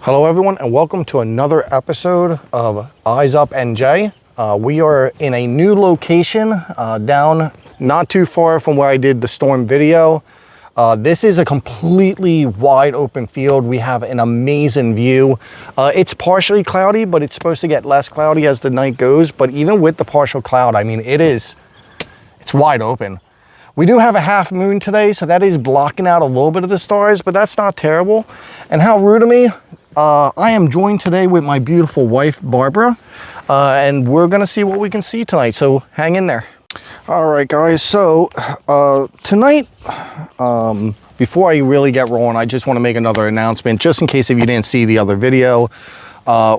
Hello everyone and welcome to another episode of Eyes Up NJ. We are in a new location down not too far from where I did the storm video. This is a completely wide open field. We have an amazing view. It's partially cloudy, but it's supposed to get less cloudy as the night goes. But even with the partial cloud, I mean, it's wide open. We do have a half moon today, so that is blocking out a little bit of the stars, but that's not terrible. And how rude of me, I am joined today with my beautiful wife, Barbara, and we're gonna see what we can see tonight, so hang in there. All right, guys, so tonight, before I really get rolling, I just wanna make another announcement, just in case if you didn't see the other video.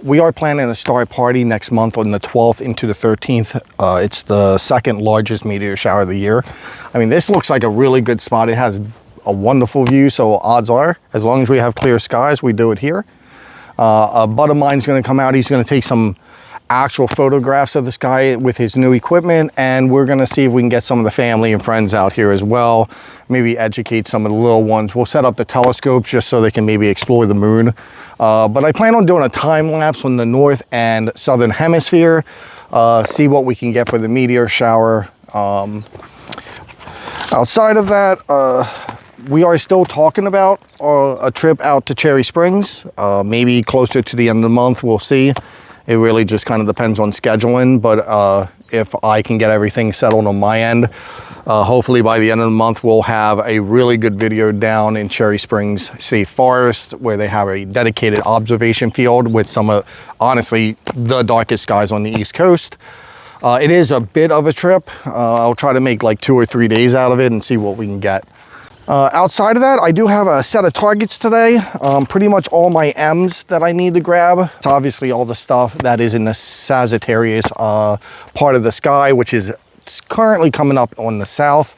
We are planning a star party next month on the 12th into the 13th. It's the second largest meteor shower of the year. I mean, this looks like a really good spot. It has a wonderful view, so odds are, as long as we have clear skies, we do it here. A bud of mine's gonna come out. He's gonna take some actual photographs of the sky with his new equipment, and we're gonna see if we can get some of the family and friends out here as well. Maybe educate some of the little ones. We'll set up the telescopes just so they can maybe explore the moon. But I plan on doing a time lapse on the north and southern hemisphere, see what we can get for the meteor shower. Outside of that, we are still talking about a trip out to Cherry Springs, maybe closer to the end of the month. We'll see. It really just kind of depends on scheduling, but if I can get everything settled on my end, hopefully by the end of the month, we'll have a really good video down in Cherry Springs State Forest, where they have a dedicated observation field with some of, honestly, the darkest skies on the East Coast. It is a bit of a trip. I'll try to make like 2 or 3 days out of it and see what we can get. Outside of that, I do have a set of targets today. Pretty much all my M's that I need to grab. It's obviously all the stuff that is in the Sagittarius part of the sky, which is currently coming up on the south.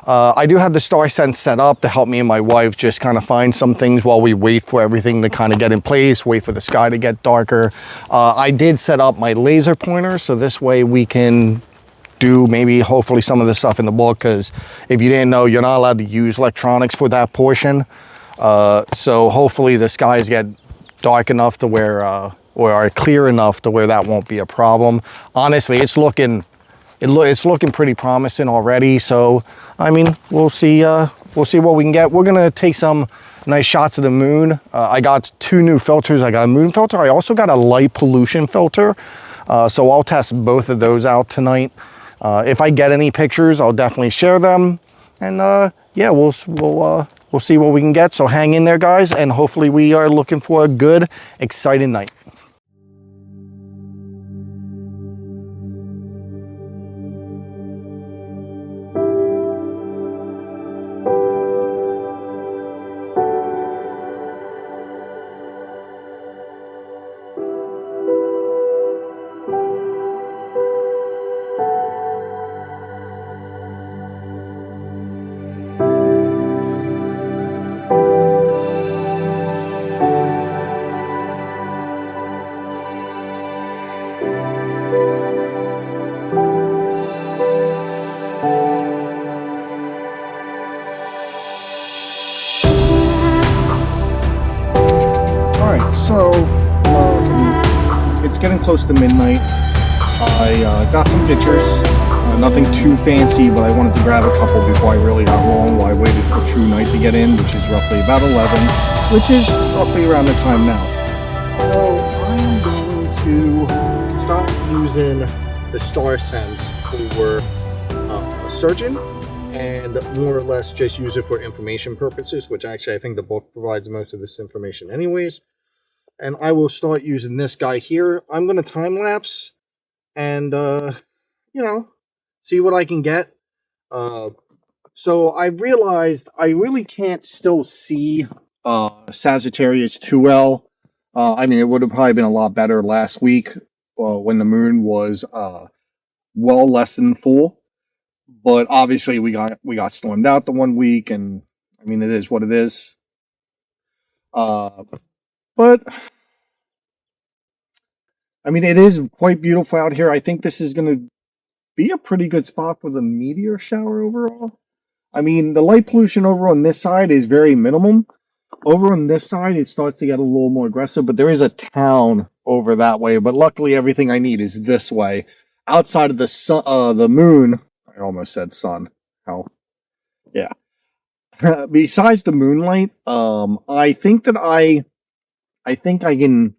I do have the star sense set up to help me and my wife just kind of find some things while we wait for everything to kind of get in place, wait for the sky to get darker. I did set up my laser pointer, so this way we can do maybe hopefully some of the stuff in the book, because if you didn't know, you're not allowed to use electronics for that portion. So hopefully the skies get dark enough to where or are clear enough to where that won't be a problem. Honestly, it's looking pretty promising already, so I mean, we'll see what we can get. We're gonna take some nice shots of the moon. I got 2 new filters. I got a moon filter. I also got a light pollution filter, so I'll test both of those out tonight. If I get any pictures, I'll definitely share them. And yeah, we'll see what we can get. So hang in there, guys, and hopefully we are looking for a good, exciting night. So, it's getting close to midnight. I got some pictures, nothing too fancy, but I wanted to grab a couple before I really got rolling while I waited for true night to get in, which is roughly about 11, which is roughly around the time now. So, I'm going to stop using the star sense for searching, and more or less just use it for information purposes, which actually I think the book provides most of this information anyways. And I will start using this guy here. I'm going to time lapse and, you know, see what I can get. So I realized I really can't still see Sagittarius too well. I mean, it would have probably been a lot better last week when the moon was well less than full. But obviously we got stormed out the 1 week, and I mean, it is what it is. But I mean, it is quite beautiful out here. I think this is going to be a pretty good spot for the meteor shower overall. I mean, the light pollution over on this side is very minimum. Over on this side, it starts to get a little more aggressive, but there is a town over that way. But luckily, everything I need is this way. Outside of the sun, the moon. I almost said sun. How? Yeah. Besides the moonlight, I think I can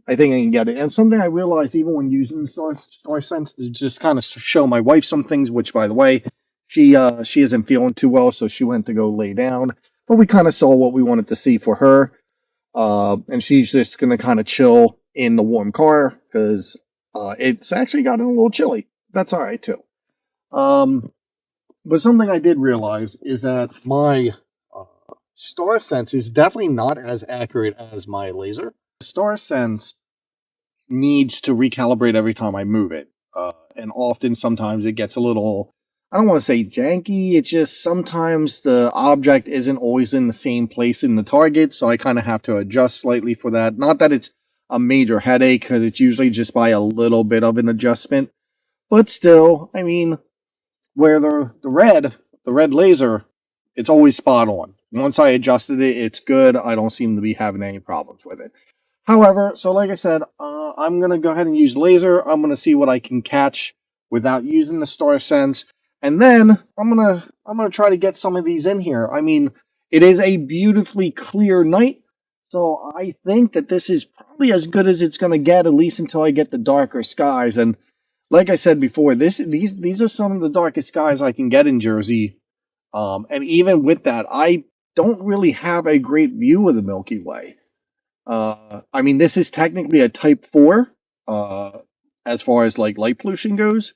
get it. And something I realized even when using the star sense to just kind of show my wife some things, which by the way, she isn't feeling too well, so she went to go lay down. But we kind of saw what we wanted to see for her. And she's just gonna kind of chill in the warm car because it's actually gotten a little chilly. That's all right too. Um, but something I did realize is that my star sense is definitely not as accurate as my laser. Star sense needs to recalibrate every time I move it, and often sometimes it gets a little. I don't want to say janky. It's just sometimes the object isn't always in the same place in the target, so I kind of have to adjust slightly for that. Not that it's a major headache, because it's usually just by a little bit of an adjustment, but still, I mean, where the red laser, it's always spot on. Once I adjusted it, it's good. I don't seem to be having any problems with it. However, so like I said, I'm gonna go ahead and use laser. I'm gonna see what I can catch without using the star sense, and then I'm gonna try to get some of these in here. I mean, it is a beautifully clear night, so I think that this is probably as good as it's gonna get, at least until I get the darker skies. And like I said before, these are some of the darkest skies I can get in Jersey. And even with that, I don't really have a great view of the Milky Way. I mean, this is technically a Type 4, as far as like light pollution goes.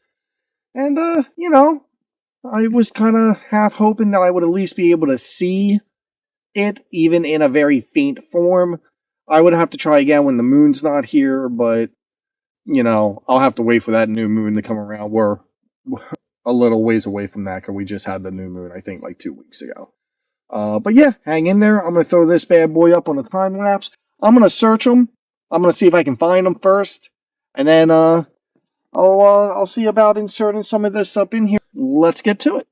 And, I was kind of half hoping that I would at least be able to see it, even in a very faint form. I would have to try again when the moon's not here, but, I'll have to wait for that new moon to come around. We're a little ways away from that because we just had the new moon, I think, like 2 weeks ago. But yeah, hang in there. I'm going to throw this bad boy up on a time lapse. I'm going to search them. I'm going to see if I can find them first. And then I'll see about inserting some of this up in here. Let's get to it.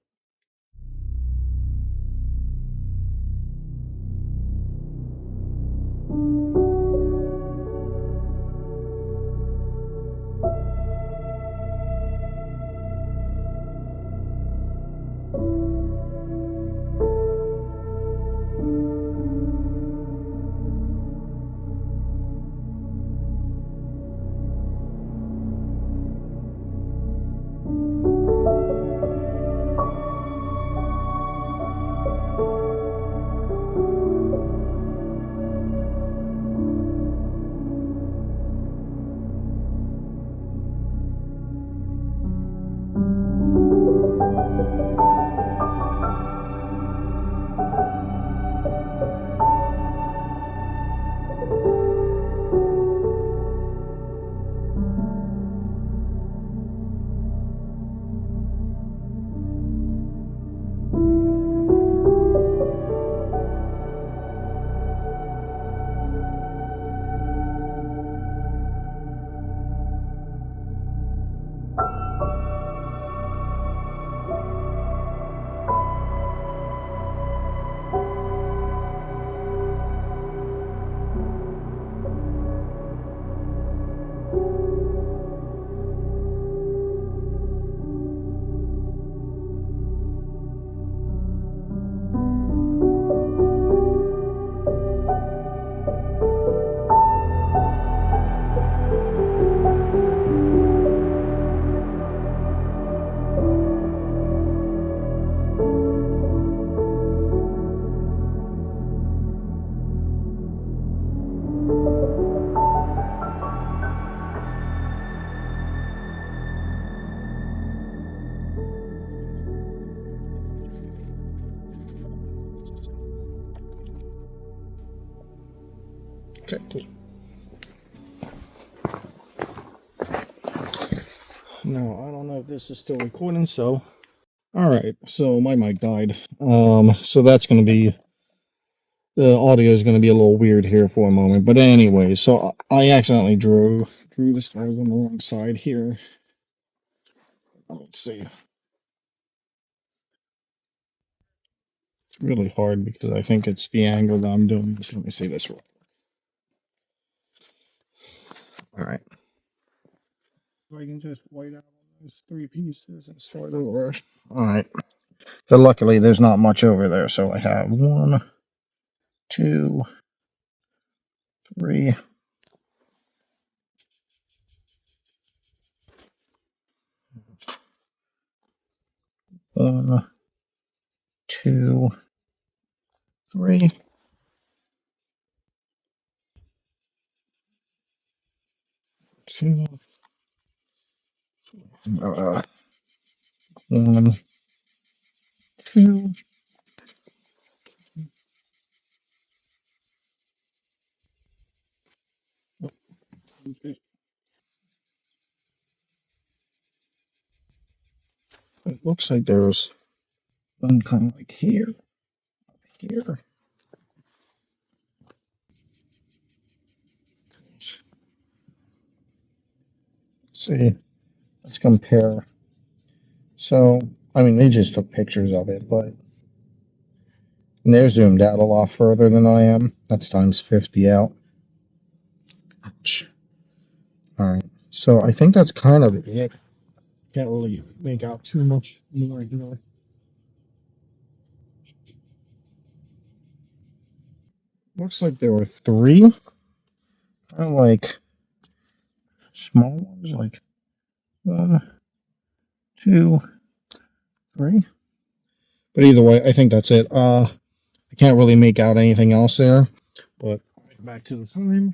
Okay, cool. Now, I don't know if this is still recording, so. Alright, so my mic died. So that's going to be. The audio is going to be a little weird here for a moment. But anyway, so I accidentally drew the stars on the wrong side here. Let's see. It's really hard because I think it's the angle that I'm doing this. Let me see this. All right. So I can just white out on those three pieces and start over. All right. But luckily, there's not much over there. So I have 1, 2, 3. 1, 2, 3. 2. 1, 2. It looks like there's one kind of like here, here. Let's see, let's compare. So, I mean, they just took pictures of it, but they're zoomed out a lot further than I am. That's times 50 out. Ouch. All right, so I think that's kind of it. Can't really make out too much more here. Looks like there were 3, kind of like small ones, like 1, 2, 3. But either way, I think that's it. I can't really make out anything else there. But back to the time.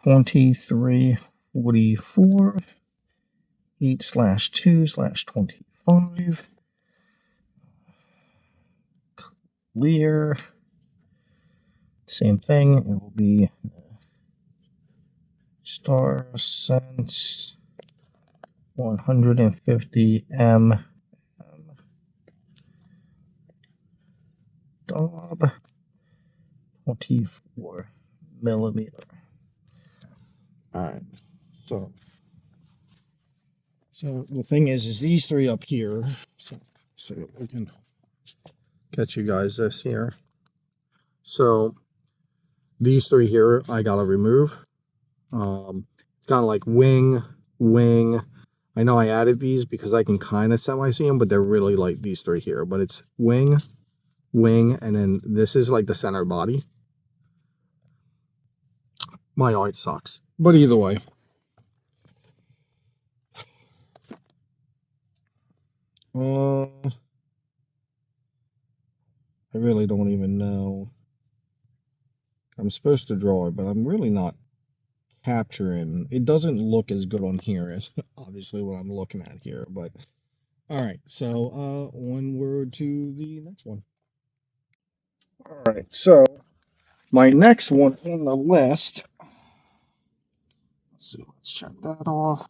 23:44. 8/2/25. Clear. Same thing. It will be star sense 150 m. Dob 24 millimeter. All right. So the thing is these 3 up here. So we can get you guys this here. So these 3 here, I gotta remove. It's kind of like wing. I know I added these because I can kind of semi-see them, but they're really like these 3 here. But it's wing, and then this is like the center body. My art sucks. But either way. I really don't even know. I'm supposed to draw it, but I'm really not capturing. It doesn't look as good on here as obviously what I'm looking at here. But all right, so onward to the next one. All right, so my next one on the list. Let's see, let's check that off.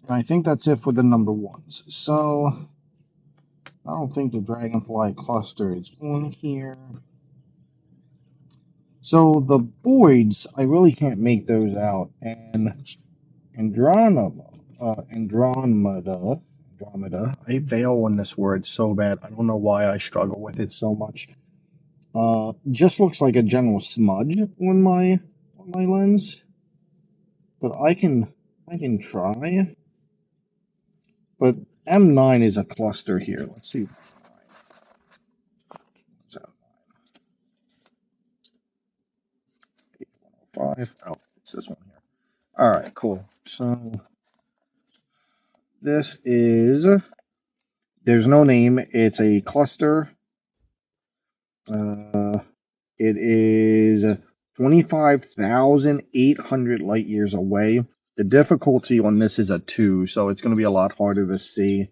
I think that's it for the number 1s. So I don't think the dragonfly cluster is on here. So the voids, I really can't make those out. And Andromeda. I fail on this word so bad. I don't know why I struggle with it so much. Just looks like a general smudge on my lens. But I can try. But M9 is a cluster here. Let's see. So 5. Oh, it's this one here. All right, cool. So this is, there's no name. It's a cluster. It is 25,800 light years away. The difficulty on this is a 2, so it's going to be a lot harder to see.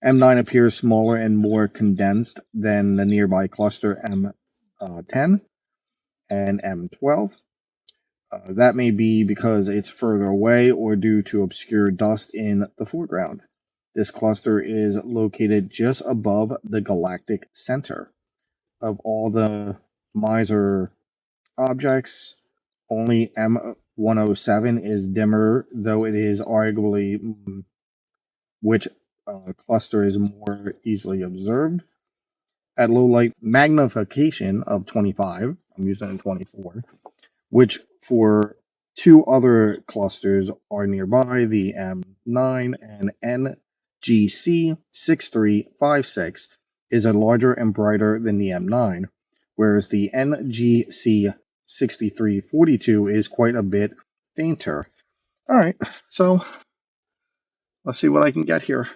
M9 appears smaller and more condensed than the nearby cluster M10 and M12. That may be because it's further away or due to obscure dust in the foreground. This cluster is located just above the galactic center. Of all the Messier objects, Only M107 is dimmer, though it is arguably which cluster is more easily observed. At low light magnification of 25, I'm using 24, which for two other clusters are nearby, the M9 and NGC6356 is a larger and brighter than the M9, whereas the NGC6342 is quite a bit fainter. All right, so let's see what I can get here.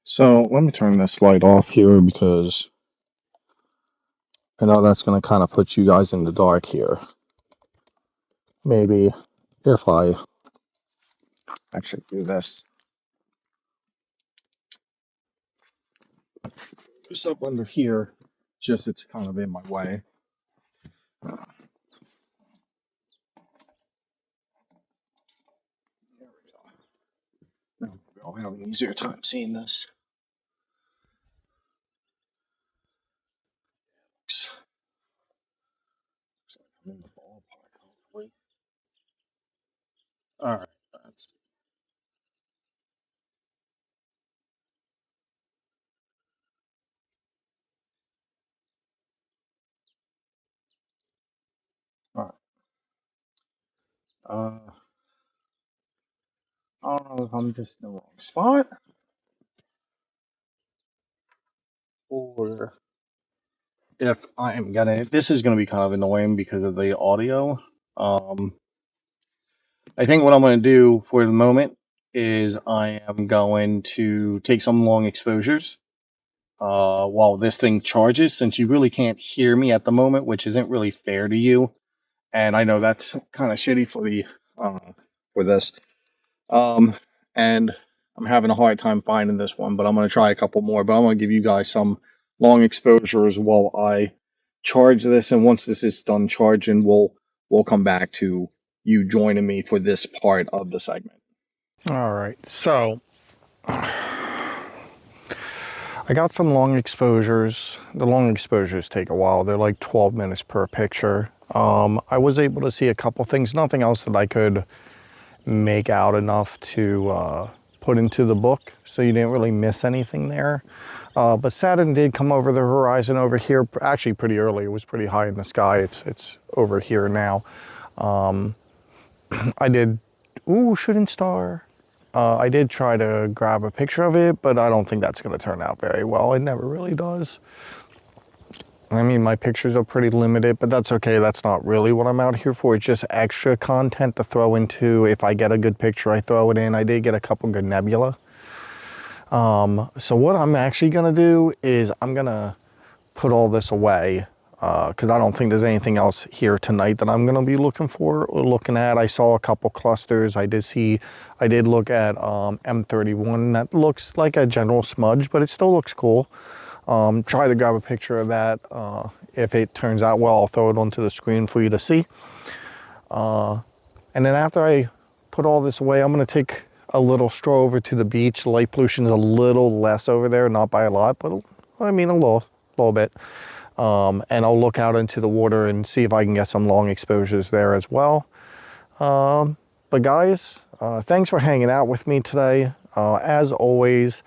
So let me turn this light off here because I know that's going to kind of put you guys in the dark here. Maybe if I actually do this. Just up under here, just it's kind of in my way. There we go. Now I'll have an easier time seeing this. Looks like I'm in the ballpark, hopefully. All right, that's. All right. I don't know if I'm just in the wrong spot or if I am gonna. This is gonna be kind of annoying because of the audio. I think what I'm gonna do for the moment is I am going to take some long exposures while this thing charges, since you really can't hear me at the moment, which isn't really fair to you. And I know that's kind of shitty for the for this. And I'm having a hard time finding this one, but I'm going to try a couple more. But I'm going to give you guys some long exposures while I charge this. And once this is done charging, we'll come back to you joining me for this part of the segment. All right, so I got some long exposures. The long exposures take a while. They're like 12 minutes per picture. I was able to see a couple things, nothing else that I could make out enough to put into the book, so you didn't really miss anything there. But Saturn did come over the horizon over here, actually pretty early. It was pretty high in the sky. It's over here now. I did, shooting star. I did try to grab a picture of it, but I don't think that's going to turn out very well. It never really does. I mean, my pictures are pretty limited, but that's okay. That's not really what I'm out here for. It's just extra content to throw into. If I get a good picture, I throw it in. I did get a couple good nebula. So what I'm actually going to do is I'm going to put all this away because I don't think there's anything else here tonight that I'm going to be looking for or looking at. I saw a couple clusters. I did look at M31. That looks like a general smudge, but it still looks cool. Try to grab a picture of that. If it turns out well, I'll throw it onto the screen for you to see. And then after I put all this away, I'm going to take a little stroll over to the beach. Light pollution is a little less over there, not by a lot, but I mean a little bit. And I'll look out into the water and see if I can get some long exposures there as well. But guys, thanks for hanging out with me today. As always,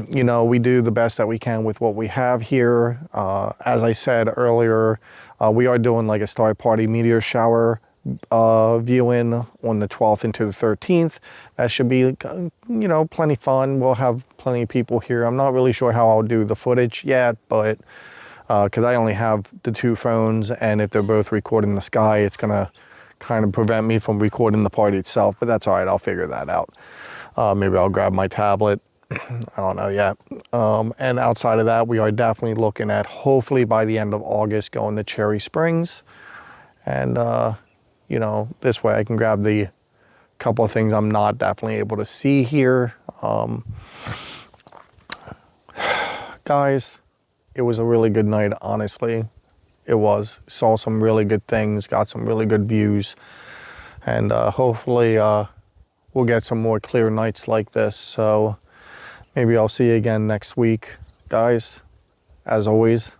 you know, we do the best that we can with what we have here. As I said earlier, we are doing like a Star Party meteor shower viewing on the 12th into the 13th. That should be, you know, plenty fun. We'll have plenty of people here. I'm not really sure how I'll do the footage yet, but because I only have the two phones, and if they're both recording the sky, it's gonna kind of prevent me from recording the party itself, but that's all right. I'll figure that out. Maybe I'll grab my tablet. I don't know yet. And outside of that, we are definitely looking at, hopefully by the end of August, going to Cherry Springs. And, you know, this way I can grab the couple of things I'm not definitely able to see here. Guys, it was a really good night, honestly. It was. Saw some really good things, got some really good views. And hopefully we'll get some more clear nights like this. So Maybe I'll see you again next week, guys. As always,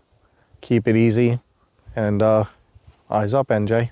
keep it easy, and eyes up, NJ.